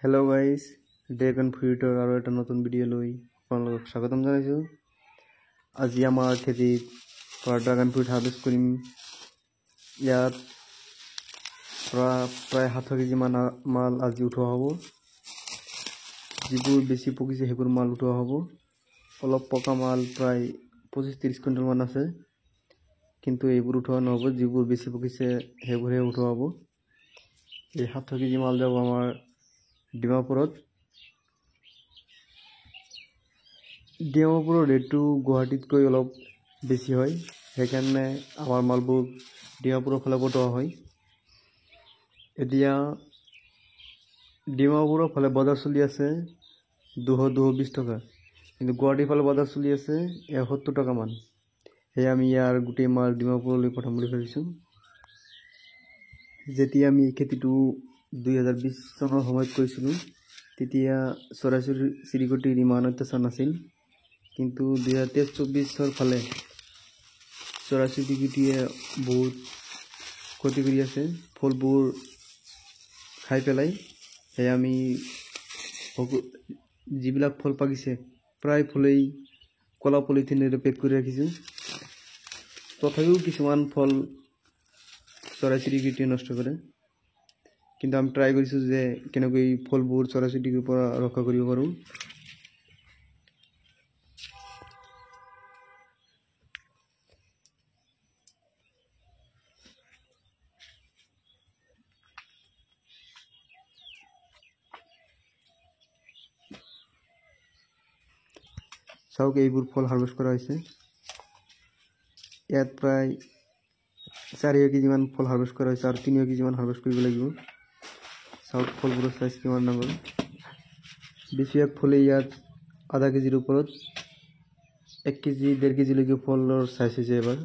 Hello' guys, dragon ফ্ৰুইটৰ আৰু এটা নতুন ভিডিঅ' লৈ আপোনালোকক স্বাগতম জনাইছোঁ। আজি আমাৰ খেতিত পৰা ড্ৰেগন ফ্ৰুইট হাৰ্ভেষ্ট কৰিম। ইয়াত প্ৰায় 7 কেজিমান মাল আজি উঠোৱা হ'ব। যিবোৰ বেছি পকিছে সেইবোৰ মাল উঠোৱা হ'ব। অলপ পকা মাল প্ৰায় 25-30 কুইণ্টেলমান আছে, কিন্তু এইবোৰ উঠোৱা নহ'ব। যিবোৰ বেছি পকিছে সেইবোৰহে উঠোৱা হ'ব। এই 7 কেজি মাল যাব আমাৰ ডিমাপুৰত। ডিমাপুৰৰ ৰেটটো গুৱাহাটীতকৈ অলপ বেছি হয়, সেইকাৰণে আমাৰ মালবোৰ ডিমাপুৰৰ ফালে পঠোৱা হয়। এতিয়া ডিমাপুৰৰ ফালে বজাৰ চলি আছে 220 টকা, কিন্তু গুৱাহাটীৰ ফালে বজাৰ চলি আছে 71 টকামান। সেয়ে আমি ইয়াৰ গোটেই মাল ডিমাপুৰলৈ পঠাম বুলি ভাবিছোঁ। যেতিয়া আমি এই খেতিটো 2020 চনৰ সময়ত কৰিছিলোঁ, তেতিয়া চৰাই চিৰিকটিৰ ইমান অত্যাচাৰ নাছিল, কিন্তু 2023-24 ফালে চৰাই চিৰিকটিয়ে বহুত ক্ষতি কৰি আছে, ফলবোৰ খাই পেলাই। সেয়ে আমি যিবিলাক ফল পাকিছে প্ৰায় ফলেই কলা পলিথিনেৰে পেক কৰি ৰাখিছোঁ। তথাপিও কিছুমান ফল চৰাই চিৰিকটিয়ে নষ্ট কৰে, কিন্তু আমি ট্ৰাই কৰিছোঁ যে কেনেকৈ ফলবোৰ চৰাই চিৰিকটিৰ পৰা ৰক্ষা কৰিব পাৰোঁ। চাওক, এইবোৰ ফল হাৰ্ভেষ্ট কৰা হৈছে। ইয়াত প্ৰায় 4 কেজিমান ফল হাৰ্ভেষ্ট কৰা হৈছে আৰু 3 কেজিমান হাৰ্ভেষ্ট কৰিব লাগিব। চাওক, ফলবোৰৰ চাইজ কিমান ডাঙৰ। বেছিভাগ ফলেই ইয়াত আধা কেজিৰ ওপৰত, 1 কেজি 1.5 কেজিলৈকে ফলৰ চাইজ হৈছে। এবাৰ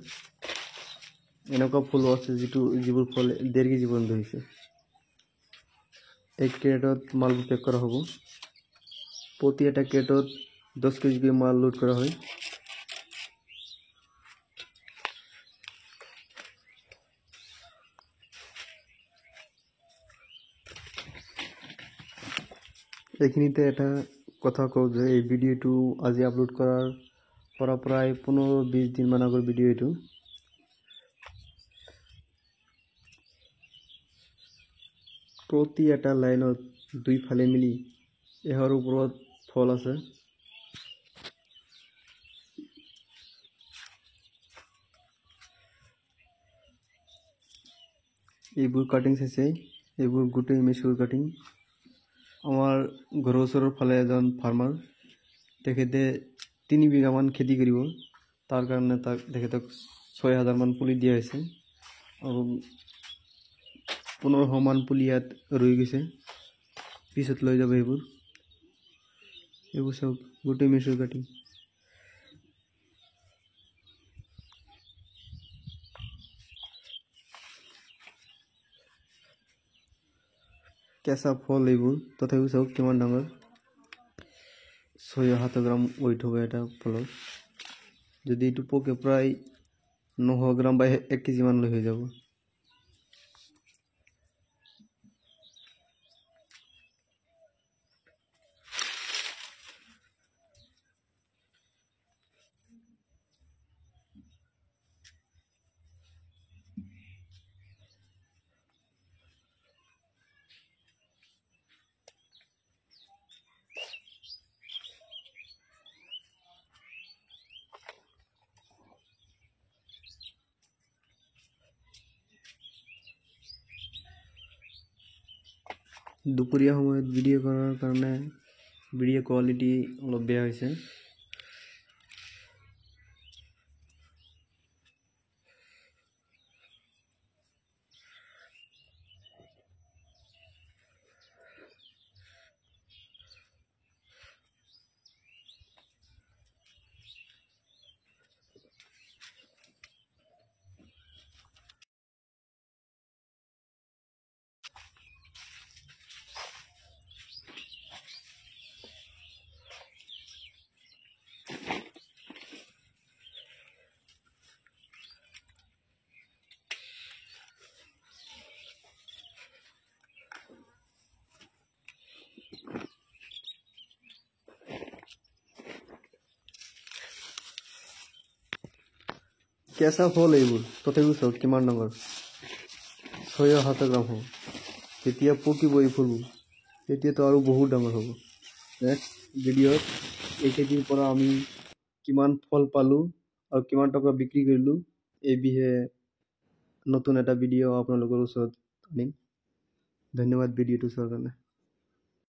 এনেকুৱা ফলো আছে যিবোৰ ফল 1.5 কেজি পৰ্যন্ত হৈছে। এক ক্ৰেটত মালবোৰ পেক কৰা হ'ব। প্ৰতি এটা ক্ৰেটত 10 কেজিকৈ মাল লোড কৰা হয়। এইখিনিতে এটা কথা কওঁ যে এই ভিডিঅ'টো আজি আপলোড কৰাৰ পৰা প্ৰায় 15-20 দিনমান আগৰ ভিডিঅ' এইটো। প্ৰতি এটা লাইনত দুইফালে মিলি 100ৰ ওপৰত ফল আছে। এইবোৰ কাটিং চাইছে, এইবোৰ গোটেই মেচিউৰ কাটিং। আমাৰ ঘৰৰ ওচৰৰ ফালে এজন ফাৰ্মাৰ, তেখেতে 3 বিঘামান খেতি কৰিব। তাৰ কাৰণে তেখেতক 6,000 মান পুলি দিয়া হৈছে আৰু 1500 মান পুলি ইয়াত ৰৈ গৈছে, পিছত লৈ যাব। এইবোৰ চাওক, গোটেই মেচিউৰ কাটিং। কেঁচা ফল এইবোৰ, তথাপিও চাওক কিমান ডাঙৰ। 6-7 গ্ৰাম ৱেইট হ'ব এটা ফলৰ। যদি এইটো পকে প্ৰায় 900 গ্ৰাম বা 1 কেজিমান লৈ হৈ যাব। দুপৰীয়া সময়ত ভিডিঅ' কৰাৰ কাৰণে ভিডিঅ' কোৱালিটি অলপ বেয়া হৈছে। কেঁচা ফল এইবোৰ, তথাপিও চাওক কিমান ডাঙৰ, 6-7 গ্ৰাম হ'ব। যেতিয়া পকিব এই ফুলবোৰ তেতিয়াতো আৰু বহুত ডাঙৰ হ'ব। নেক্সট ভিডিঅ'ত এই খেতিৰ পৰা আমি কিমান ফল পালোঁ আৰু কিমান টকা বিক্ৰী কৰিলোঁ এই বিষয়ে নতুন এটা ভিডিঅ' আপোনালোকৰ ওচৰত আনিম। ধন্যবাদ ভিডিঅ'টো চোৱাৰ কাৰণে।